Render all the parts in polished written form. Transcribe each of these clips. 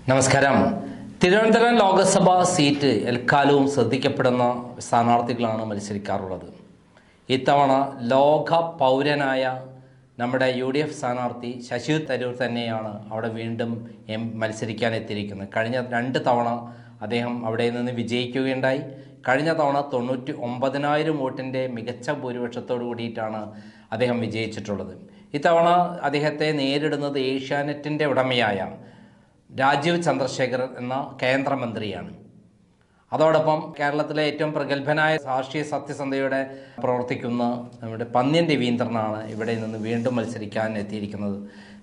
നമസ്കാരം. തിരുവനന്തപുരം ലോക്സഭാ സീറ്റ് എൽക്കാലവും ശ്രദ്ധിക്കപ്പെടുന്ന സ്ഥാനാർത്ഥികളാണ് മത്സരിക്കാറുള്ളത്. ഇത്തവണ ലോക പൗരനായ നമ്മുടെ UDF സ്ഥാനാർത്ഥി ശശി തരൂർ തന്നെയാണ് അവിടെ വീണ്ടും മത്സരിക്കാൻ എത്തിയിരിക്കുന്നത്. കഴിഞ്ഞ 2 തവണ അദ്ദേഹം അവിടെ നിന്ന് വിജയിക്കുകയുണ്ടായി. കഴിഞ്ഞ തവണ 99,000 വോട്ടിൻ്റെ മികച്ച ഭൂരിപക്ഷത്തോടു കൂടിയിട്ടാണ് അദ്ദേഹം വിജയിച്ചിട്ടുള്ളത്. ഇത്തവണ അദ്ദേഹത്തെ നേരിടുന്നത് ഏഷ്യാനെറ്റിൻ്റെ ഉടമയായ രാജീവ് ചന്ദ്രശേഖർ എന്ന കേന്ദ്രമന്ത്രിയാണ്. അതോടൊപ്പം കേരളത്തിലെ ഏറ്റവും പ്രഗത്ഭനായ രാഷ്ട്രീയ സത്യസന്ധതയോടെ പ്രവർത്തിക്കുന്ന നമ്മുടെ പന്ന്യൻ രവീന്ദ്രനാണ് ഇവിടെ നിന്ന് വീണ്ടും മത്സരിക്കാൻ എത്തിയിരിക്കുന്നത്.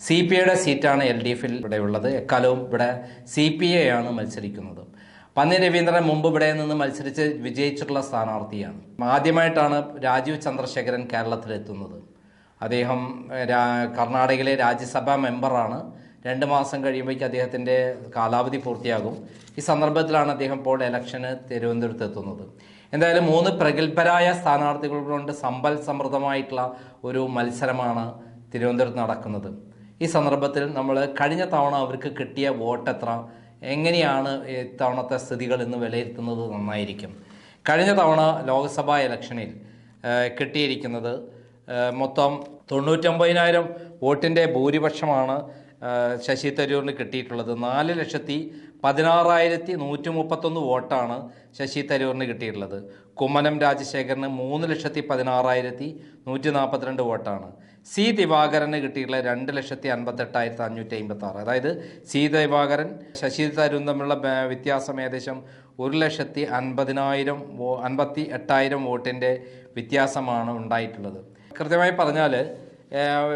CPIയുടെ സീറ്റാണ് LDFിൽ ഇവിടെ ഉള്ളത്. എക്കാലവും ഇവിടെ CPI ആണ് മത്സരിക്കുന്നത്. പന്ന്യൻ രവീന്ദ്രൻ മുമ്പ് ഇവിടെ നിന്ന് മത്സരിച്ച് വിജയിച്ചിട്ടുള്ള സ്ഥാനാർത്ഥിയാണ്. ആദ്യമായിട്ടാണ് രാജീവ് ചന്ദ്രശേഖരൻ കേരളത്തിലെത്തുന്നത്. അദ്ദേഹം കർണാടകയിലെ രാജ്യസഭാ മെമ്പറാണ്. 2 മാസം കഴിയുമ്പോഴേക്ക് അദ്ദേഹത്തിൻ്റെ കാലാവധി പൂർത്തിയാകും. ഈ സന്ദർഭത്തിലാണ് അദ്ദേഹം ഇപ്പോൾ ഇലക്ഷന് തിരുവനന്തപുരത്ത് എത്തുന്നത്. എന്തായാലും 3 പ്രഗത്ഭരായ സ്ഥാനാർത്ഥികൾ കൊണ്ട് സമ്പൽ സമൃദ്ധമായിട്ടുള്ള ഒരു മത്സരമാണ് തിരുവനന്തപുരത്ത് നടക്കുന്നത്. ഈ സന്ദർഭത്തിൽ നമ്മൾ കഴിഞ്ഞ തവണ അവർക്ക് കിട്ടിയ വോട്ട് എത്ര, എങ്ങനെയാണ് ഇത്തവണത്തെ സ്ഥിതികൾ എന്ന് വിലയിരുത്തുന്നത് നന്നായിരിക്കും. കഴിഞ്ഞ തവണ ലോക്സഭാ ഇലക്ഷനിൽ കിട്ടിയിരിക്കുന്നത് മൊത്തം 99,000 വോട്ടിൻ്റെ ഭൂരിപക്ഷമാണ് ശശി തരൂരിന് കിട്ടിയിട്ടുള്ളത്. 4,16,131 വോട്ടാണ് ശശി തരൂരിന് കിട്ടിയിട്ടുള്ളത്. കുമ്മനം രാജശേഖരന് 3,16,142 വോട്ടാണ്. സി ദിവാകരന് കിട്ടിയിട്ടുള്ളത് 2,58,556. അതായത് സി ദിവാകരൻ ശശി തരൂരും തമ്മിലുള്ള വ്യത്യാസം ഏകദേശം 1,50,000 വോട്ടിൻ്റെ വ്യത്യാസമാണ് ഉണ്ടായിട്ടുള്ളത്. കൃത്യമായി പറഞ്ഞാൽ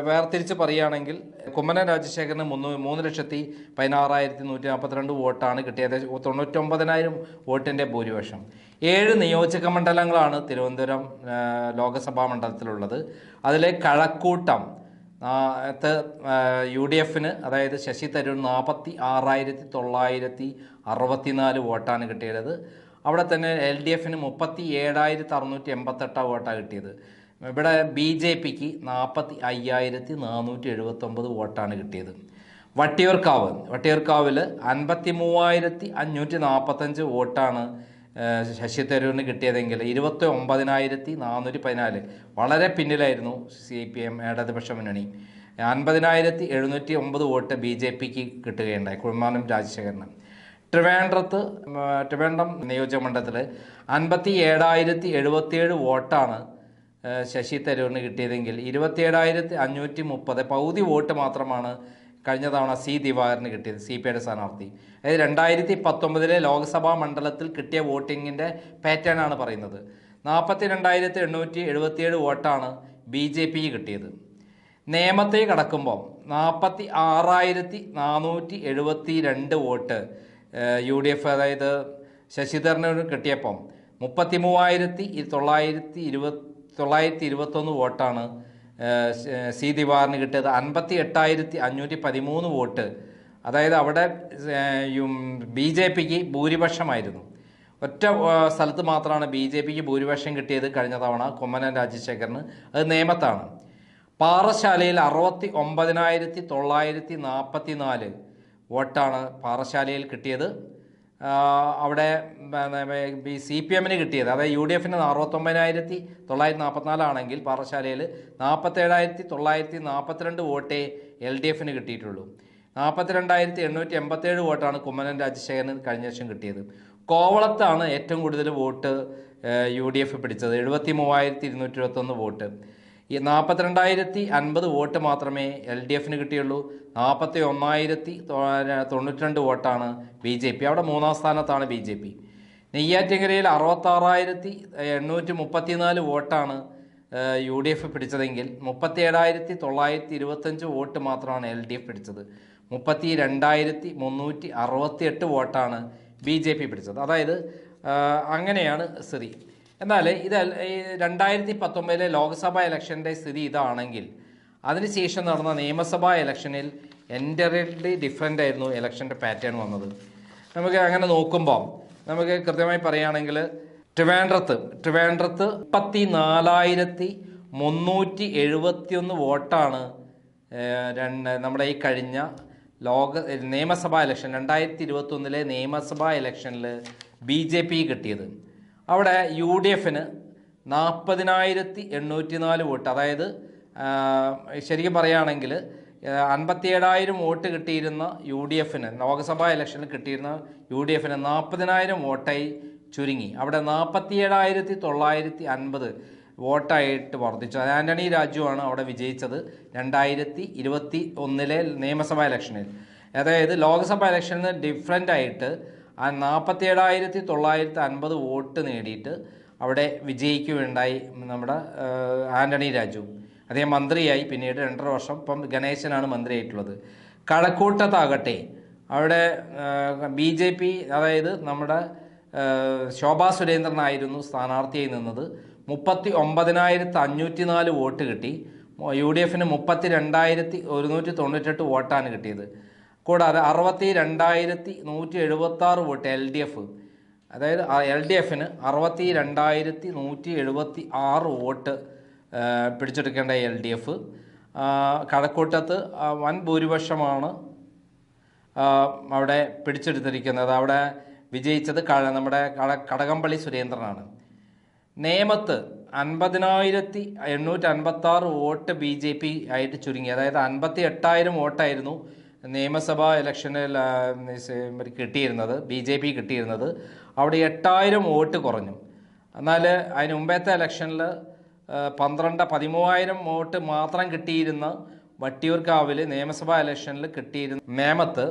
വേർതിരിച്ച് പറയുകയാണെങ്കിൽ കുമ്മനം രാജശേഖരന് 3,16,142 വോട്ടാണ് കിട്ടിയത്. 99,000 വോട്ടിൻ്റെ ഭൂരിപക്ഷം. 7 നിയോജക മണ്ഡലങ്ങളാണ് തിരുവനന്തപുരം ലോക്സഭാ മണ്ഡലത്തിലുള്ളത്. അതിലെ കഴക്കൂട്ടം UDFന്, അതായത് ശശി തരൂർ 46,964 വോട്ടാണ് കിട്ടിയത്. അവിടെ തന്നെ LDFന് 37,688 വോട്ടാണ് കിട്ടിയത്. ഇവിടെ BJPക്ക് 45,479 വോട്ടാണ് കിട്ടിയത്. വട്ടിയൂർക്കാവിൽ 53,545 വോട്ടാണ് ശശി തരൂരിന് കിട്ടിയതെങ്കിൽ 29,414 വളരെ പിന്നിലായിരുന്നു CPM ഇടതുപക്ഷ മുന്നണി. 50,709 വോട്ട് BJPക്ക് കിട്ടുകയുണ്ടായി കുമ്മനം രാജശേഖരന്. ട്രിവാൻഡ്രം നിയോജക മണ്ഡലത്തിൽ 57,077 വോട്ടാണ് ശശി തരൂരിന് കിട്ടിയതെങ്കിൽ 27,530 പകുതി വോട്ട് മാത്രമാണ് കഴിഞ്ഞ തവണ സി ദിവാകരന് കിട്ടിയത്, CPIയുടെ സ്ഥാനാർത്ഥി. അതായത് 2019 ലോക്സഭാ മണ്ഡലത്തിൽ കിട്ടിയ വോട്ടിങ്ങിൻ്റെ പാറ്റേൺ ആണ് പറയുന്നത്. 42,877 വോട്ടാണ് BJPക്ക് കിട്ടിയത്. നേമത്തെ കടക്കുമ്പോൾ 46,472 വോട്ട് UDF, അതായത് ശശിധരന് കിട്ടിയപ്പം 33,921 വോട്ടാണ് സി ദിവാറിന് കിട്ടിയത്. 58,513 വോട്ട്, അതായത് അവിടെ BJPക്ക് ഭൂരിപക്ഷമായിരുന്നു. ഒറ്റ സ്ഥലത്ത് മാത്രമാണ് BJPക്ക് ഭൂരിപക്ഷം കിട്ടിയത് കഴിഞ്ഞ തവണ കുമ്മനം രാജശേഖരന്. അത് നേമത്താണ്. പാറശാലയിൽ 69,944 വോട്ടാണ് പാറശാലയിൽ കിട്ടിയത്. അവിടെ CPMന് കിട്ടിയത്, അതായത് UDFന് 69,944 ആണെങ്കിൽ പാറശാലയിൽ 47,942 വോട്ടേ LDFന് കിട്ടിയിട്ടുള്ളൂ. 42,887 വോട്ടാണ് കുമ്മനം രാജശേഖരന് കഴിഞ്ഞ വർഷം കിട്ടിയത്. കോവളത്താണ് ഏറ്റവും കൂടുതൽ വോട്ട് UDF പിടിച്ചത്, 73,221 വോട്ട്. ഈ 42,050 വോട്ട് മാത്രമേ LDFന് കിട്ടിയുള്ളൂ. 41,092 വോട്ടാണ് BJP. അവിടെ 3-ാം സ്ഥാനത്താണ് BJP. നെയ്യാറ്റിൻകരയിൽ 66,834 വോട്ടാണ് UDF പിടിച്ചതെങ്കിൽ 37,925 വോട്ട് മാത്രമാണ് LDF പിടിച്ചത്. 32,368 വോട്ടാണ് BJP പിടിച്ചത്. അതായത് അങ്ങനെയാണ് സ്ഥിതി. എന്നാൽ ഇത് 2019 ലോക്സഭാ ഇലക്ഷൻ്റെ സ്ഥിതി ഇതാണെങ്കിൽ അതിനുശേഷം നടന്ന നിയമസഭാ ഇലക്ഷനിൽ എൻ്റയർലി ഡിഫറൻ്റ് ആയിരുന്നു ഇലക്ഷൻ്റെ പാറ്റേൺ വന്നത്. നമുക്ക് അങ്ങനെ നോക്കുമ്പോൾ നമുക്ക് കൃത്യമായി പറയുകയാണെങ്കിൽ ട്രിവാൻഡ്രത്ത് 34,371 വോട്ടാണ് നമ്മുടെ ഈ കഴിഞ്ഞ നിയമസഭാ ഇലക്ഷൻ 2021 നിയമസഭാ ഇലക്ഷനിൽ BJP കിട്ടിയത്. അവിടെ UDF 40,804 വോട്ട്, അതായത് ശരിക്കും പറയുകയാണെങ്കിൽ 57,000 വോട്ട് കിട്ടിയിരുന്ന UDF ലോക്സഭാ ഇലക്ഷനിൽ കിട്ടിയിരുന്ന UDF 40,000 വോട്ടായി ചുരുങ്ങി. അവിടെ 47,950 വോട്ടായിട്ട് വർദ്ധിച്ചു. ആന്റണി രാജുവാണ് അവിടെ വിജയിച്ചത് 2021 നിയമസഭാ ഇലക്ഷനിൽ. അതായത് ലോക്സഭാ ഇലക്ഷനിൽ ഡിഫറൻ്റ് ആയിട്ട് 47,950 വോട്ട് നേടിയിട്ട് അവിടെ വിജയിക്കുകയുണ്ടായി നമ്മുടെ ആന്റണി രാജു. അദ്ദേഹം മന്ത്രിയായി പിന്നീട് 2.5 വർഷം. ഇപ്പം ഗണേശനാണ് മന്ത്രിയായിട്ടുള്ളത്. കഴക്കൂട്ടത്താകട്ടെ അവിടെ BJP, അതായത് നമ്മുടെ ശോഭാ സുരേന്ദ്രനായിരുന്നു സ്ഥാനാർത്ഥിയായി നിന്നത്. 39,504 വോട്ട് കിട്ടി. UDF 32,198 വോട്ടാണ് കിട്ടിയത്. കൂടാതെ 62,176 വോട്ട് LDF, അതായത് LDF 62,176 വോട്ട് പിടിച്ചെടുക്കേണ്ട LDF. കഴക്കൂട്ടത്ത് വൻ ഭൂരിപക്ഷമാണ് അവിടെ പിടിച്ചെടുത്തിരിക്കുന്നത്. അവിടെ വിജയിച്ചത് നമ്മുടെ കടകംപള്ളി സുരേന്ദ്രനാണ്. നേമത്ത് 50,856 വോട്ട് BJP ആയിട്ട് ചുരുങ്ങി. അതായത് 58,000 വോട്ടായിരുന്നു നിയമസഭാ ഇലക്ഷനിൽ കിട്ടിയിരുന്നത്, BJP കിട്ടിയിരുന്നത്. അവിടെ 8,000 വോട്ട് കുറഞ്ഞു. എന്നാൽ അതിന് മുമ്പത്തെ ഇലക്ഷനിൽ 13,000 വോട്ട് മാത്രം കിട്ടിയിരുന്ന വട്ടിയൂർക്കാവിൽ നിയമസഭാ ഇലക്ഷനിൽ കിട്ടിയിരുന്ന നേമത്ത്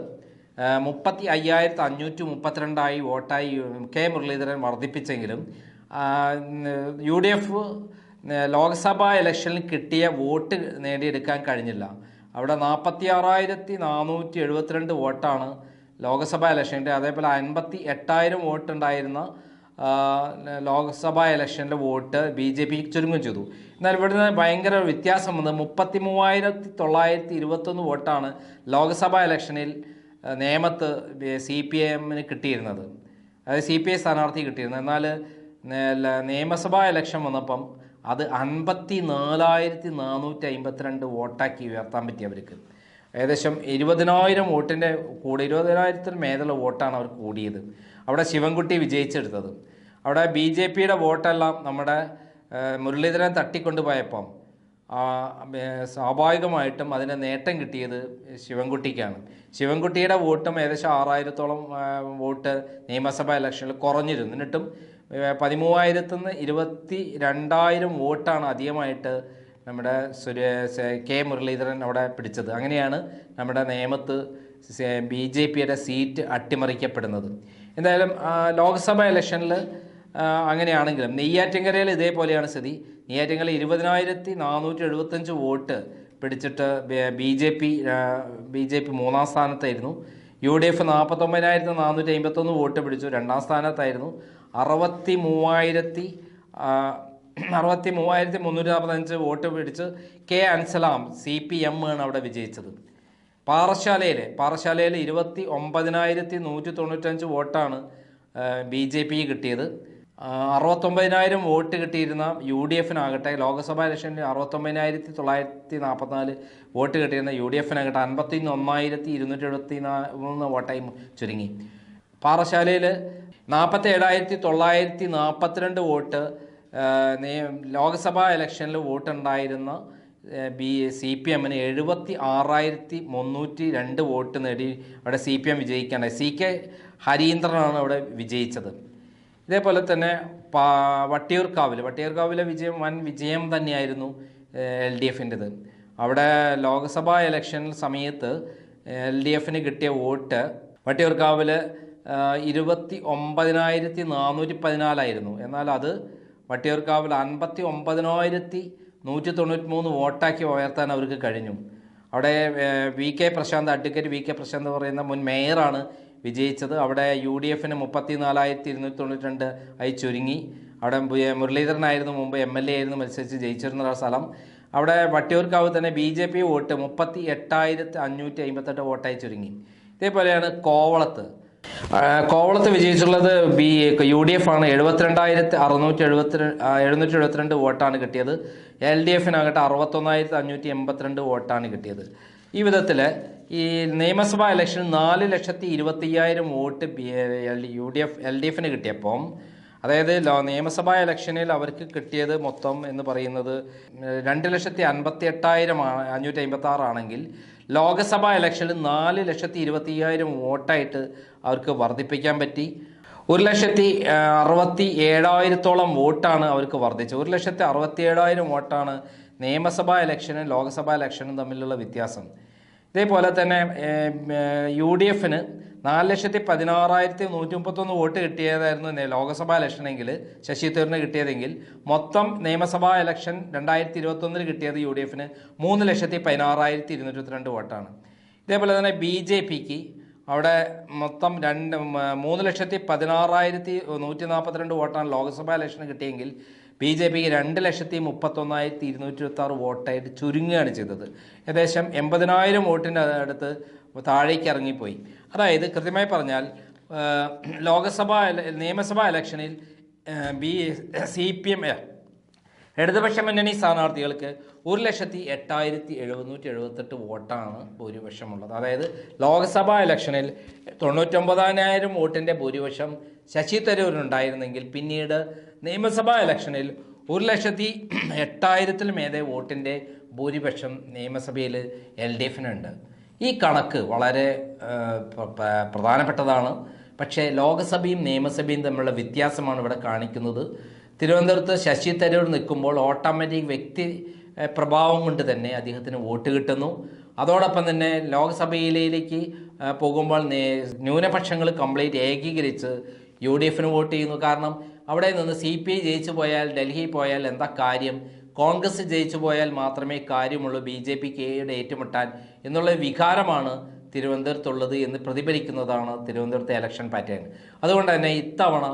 35,532 വോട്ടായി K മുരളീധരൻ വർദ്ധിപ്പിച്ചെങ്കിലും UDF ലോക്സഭാ ഇലക്ഷനിൽ കിട്ടിയ വോട്ട് നേടിയെടുക്കാൻ കഴിഞ്ഞില്ല. അവിടെ 46,472 വോട്ടാണ് ലോക്സഭാ ഇലക്ഷൻ്റെ. അതേപോലെ 58,000 വോട്ടുണ്ടായിരുന്ന ലോക്സഭാ ഇലക്ഷൻ്റെ വോട്ട് BJP ചുരുങ്ങും ചെയ്തു. എന്നാൽ ഇവിടുന്ന് ഭയങ്കര വ്യത്യാസം വന്ന് 33,921 വോട്ടാണ് ലോക്സഭാ ഇലക്ഷനിൽ നേമത്ത് CPM കിട്ടിയിരുന്നത്, അതായത് CPI സ്ഥാനാർത്ഥി കിട്ടിയിരുന്നത്. എന്നാൽ നിയമസഭാ ഇലക്ഷൻ വന്നപ്പം അത് 54,452 വോട്ടാക്കി ഉയർത്താൻ പറ്റി അവർക്ക്. ഏകദേശം 20,000 വോട്ടിൻ്റെ കൂടെ 20,000 മേലുള്ള വോട്ടാണ് അവർ കൂടിയത്. അവിടെ ശിവൻകുട്ടി വിജയിച്ചെടുത്തത്. അവിടെ BJPയുടെ വോട്ടെല്ലാം നമ്മുടെ മുരളീധരൻ തട്ടിക്കൊണ്ടുപോയപ്പം സ്വാഭാവികമായിട്ടും അതിൻ്റെ നേട്ടം കിട്ടിയത് ശിവൻകുട്ടിക്കാണ്. ശിവൻകുട്ടിയുടെ വോട്ടും ഏകദേശം 6,000-ഓളം വോട്ട് നിയമസഭാ ഇലക്ഷനിൽ കുറഞ്ഞിരുന്നു. എന്നിട്ടും 13,000 22,000 വോട്ടാണ് അധികമായിട്ട് നമ്മുടെ K മുരളീധരൻ അവിടെ പിടിച്ചത്. അങ്ങനെയാണ് നമ്മുടെ നേമത്ത് BJPയുടെ സീറ്റ് അട്ടിമറിക്കപ്പെടുന്നത്. എന്തായാലും ലോക്സഭാ ഇലക്ഷനിൽ അങ്ങനെയാണെങ്കിലും നെയ്യാറ്റിൻകരയിൽ ഇതേപോലെയാണ് സ്ഥിതി. നെയ്യാറ്റിൻകര 20,475 വോട്ട് പിടിച്ചിട്ട് BJP 3-ാം സ്ഥാനത്തായിരുന്നു. UDF 49,451 വോട്ട് പിടിച്ചു 2-ാം സ്ഥാനത്തായിരുന്നു. 63,345 വോട്ട് പിടിച്ച് K അൻസലാം CPM ആണ് അവിടെ വിജയിച്ചത്. പാറശാലയിൽ 29,195 വോട്ടാണ് BJP കിട്ടിയത്. 69,000 വോട്ട് കിട്ടിയിരുന്ന UDF-നാകട്ടെ ലോക്സഭാ ഇലക്ഷനിൽ 69,944 വോട്ട് കിട്ടിയിരുന്ന UDF-നാകട്ടെ 51,273 വോട്ടായി ചുരുങ്ങി. പാറശാലയിൽ 47,942 വോട്ട് ലോക്സഭാ ഇലക്ഷനിൽ വോട്ടുണ്ടായിരുന്ന CPM-ന് 76,302 വോട്ട് നേടി അവിടെ CPM വിജയിക്കാനായി. CK ഹരീന്ദ്രനാണ് അവിടെ വിജയിച്ചത്. ഇതേപോലെ തന്നെ വട്ടിയൂർക്കാവിലെ വൻ വിജയം തന്നെയായിരുന്നു LDF-ൻ്റെത്. അവിടെ ലോക്സഭാ ഇലക്ഷൻ സമയത്ത് LDF-ന് കിട്ടിയ വോട്ട് വട്ടിയൂർക്കാവിൽ 29,414 എന്നാൽ അത് വട്ടിയൂർക്കാവിൽ 59,193 വോട്ടാക്കി ഉയർത്താൻ അവർക്ക് കഴിഞ്ഞു. അവിടെ അഡ്വക്കേറ്റ് VK പ്രശാന്ത് പറയുന്ന മുൻ മേയറാണ് വിജയിച്ചത്. അവിടെ UDF-ന് 34,292 ആയി ചുരുങ്ങി. അവിടെ മുരളീധരനായിരുന്നു മുമ്പ് MLA ആയിരുന്നു മത്സരിച്ച് ജയിച്ചിരുന്ന സ്ഥലം. അവിടെ വട്ടിയൂർക്കാവ് തന്നെ BJP വോട്ട് 38,558 വോട്ടായി ചുരുങ്ങി. ഇതേപോലെയാണ് കോവളത്ത് വിജയിച്ചുള്ളത് UDF ആണ്. 72,772 വോട്ടാണ് കിട്ടിയത്. LDF-നാകട്ടെ 61,582 വോട്ടാണ് കിട്ടിയത്. ഈ വിധത്തിൽ ഈ നിയമസഭാ ഇലക്ഷൻ 4,25,000 വോട്ട് LDFന് കിട്ടിയപ്പം, അതായത് നിയമസഭാ ഇലക്ഷനിൽ അവർക്ക് കിട്ടിയത് മൊത്തം എന്ന് പറയുന്നത് 2,58,556 ആണെങ്കിൽ ലോക്സഭാ ഇലക്ഷനിൽ 4,25,000 വോട്ടായിട്ട് അവർക്ക് വർദ്ധിപ്പിക്കാൻ പറ്റി. 1,67,000 വോട്ടാണ് അവർക്ക് വർദ്ധിച്ചത്. 1,67,000 വോട്ടാണ് നിയമസഭാ ഇലക്ഷനും ലോക്സഭാ ഇലക്ഷനും തമ്മിലുള്ള വ്യത്യാസം. ഇതേപോലെ തന്നെ UDFന് 4,16,131 വോട്ട് കിട്ടിയതായിരുന്നു ലോക്സഭാ ഇലക്ഷനെങ്കിൽ ശശി തരൂരിന് കിട്ടിയതെങ്കിൽ, മൊത്തം നിയമസഭാ ഇലക്ഷൻ 2021 കിട്ടിയത് UDFന് 3,16,222 വോട്ടാണ്. ഇതേപോലെ തന്നെ BJPക്ക് അവിടെ മൊത്തം 3,16,142 വോട്ടാണ് ലോക്സഭാ ഇലക്ഷന് കിട്ടിയെങ്കിൽ BJPക്ക് 2,31,226 വോട്ടായിട്ട് ചുരുങ്ങുകയാണ് ചെയ്തത്. ഏകദേശം 80,000 വോട്ടിൻ്റെ അടുത്ത് താഴേക്ക് ഇറങ്ങിപ്പോയി. അതായത് കൃത്യമായി പറഞ്ഞാൽ നിയമസഭാ ഇലക്ഷനിൽ CPM ഇടതുപക്ഷ മുന്നണി സ്ഥാനാർത്ഥികൾക്ക് 1,08,778 വോട്ടാണ് ഭൂരിപക്ഷമുള്ളത്. അതായത് ലോക്സഭാ ഇലക്ഷനിൽ 99,000 വോട്ടിൻ്റെ ഭൂരിപക്ഷം ശശി തരൂരിനുണ്ടായിരുന്നെങ്കിൽ, പിന്നീട് നിയമസഭാ ഇലക്ഷനിൽ 1,08,000 മേലെ വോട്ടിൻ്റെ ഭൂരിപക്ഷം നിയമസഭയിൽ LDFനുണ്ട്. ഈ കണക്ക് വളരെ പ്രധാനപ്പെട്ടതാണ്. പക്ഷേ ലോക്സഭയും നിയമസഭയും തമ്മിലുള്ള വ്യത്യാസമാണ് ഇവിടെ കാണിക്കുന്നത്. തിരുവനന്തപുരത്ത് ശശി തരൂർ നിൽക്കുമ്പോൾ ഓട്ടോമാറ്റിക് വ്യക്തി പ്രഭാവം കൊണ്ട് തന്നെ അദ്ദേഹത്തിന് വോട്ട് കിട്ടുന്നു. അതോടൊപ്പം തന്നെ ലോക്സഭയിലേക്ക് പോകുമ്പോൾ ന്യൂനപക്ഷങ്ങൾ കംപ്ലീറ്റ് ഏകീകരിച്ച് UDFന് വോട്ട് ചെയ്യുന്നു. കാരണം അവിടെ നിന്ന് CPI ജയിച്ചു പോയാൽ, ഡൽഹി പോയാൽ എന്താ കാര്യം, കോൺഗ്രസ് ജയിച്ചു പോയാൽ മാത്രമേ കാര്യമുള്ളൂ BJPക്ക് ഏറ്റുമുട്ടാൻ എന്നുള്ള വികാരമാണ് തിരുവനന്തപുരത്തുള്ളത് എന്ന് പ്രതിഫലിക്കുന്നതാണ് തിരുവനന്തപുരത്തെ ഇലക്ഷൻ പാറ്റേൺ. അതുകൊണ്ട് തന്നെ ഇത്തവണ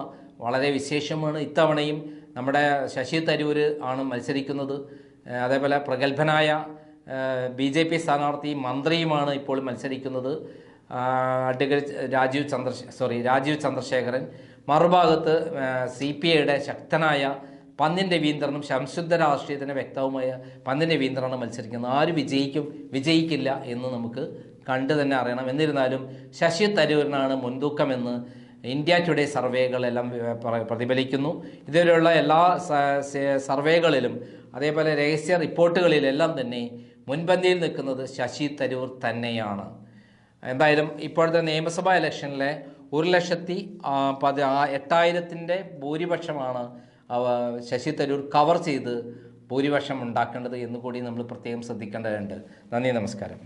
വളരെ വിശേഷമാണ്. ഇത്തവണയും നമ്മുടെ ശശി തരൂർ ആണ് മത്സരിക്കുന്നത്. അതേപോലെ പ്രഗത്ഭനായ BJP സ്ഥാനാർത്ഥി മന്ത്രിയുമാണ് ഇപ്പോൾ മത്സരിക്കുന്നത്, അഡ്വക്കേറ്റ് രാജീവ് ചന്ദ്രശേഖരൻ. മറുഭാഗത്ത് CPIയുടെ ശക്തനായ പന്ന്യൻ രവീന്ദ്രനും സംശുദ്ധ രാഷ്ട്രീയത്തിന് വ്യക്തവുമായ പന്ന്യൻ രവീന്ദ്രനാണ് മത്സരിക്കുന്നത്. ആര് വിജയിക്കില്ല എന്ന് നമുക്ക് കണ്ടു തന്നെ അറിയണം. എന്നിരുന്നാലും ശശി തരൂരിനാണ് മുൻതൂക്കമെന്ന് ഇന്ത്യ ടുഡേ സർവേകളെല്ലാം പ്രതിഫലിക്കുന്നു. ഇതുവരെയുള്ള എല്ലാ സർവേകളിലും അതേപോലെ രഹസ്യ റിപ്പോർട്ടുകളിലെല്ലാം തന്നെ മുൻപന്തിയിൽ നിൽക്കുന്നത് ശശി തരൂർ തന്നെയാണ്. എന്തായാലും ഇപ്പോഴത്തെ നിയമസഭാ ഇലക്ഷനിലെ 1,08,000 ഭൂരിപക്ഷമാണ് ശശി തരൂർ കവർ ചെയ്ത് ഭൂരിപക്ഷം ഉണ്ടാക്കേണ്ടത് എന്നുകൂടി നമ്മൾ പ്രത്യേകം ശ്രദ്ധിക്കേണ്ടതുണ്ട്. നന്ദി, നമസ്കാരം.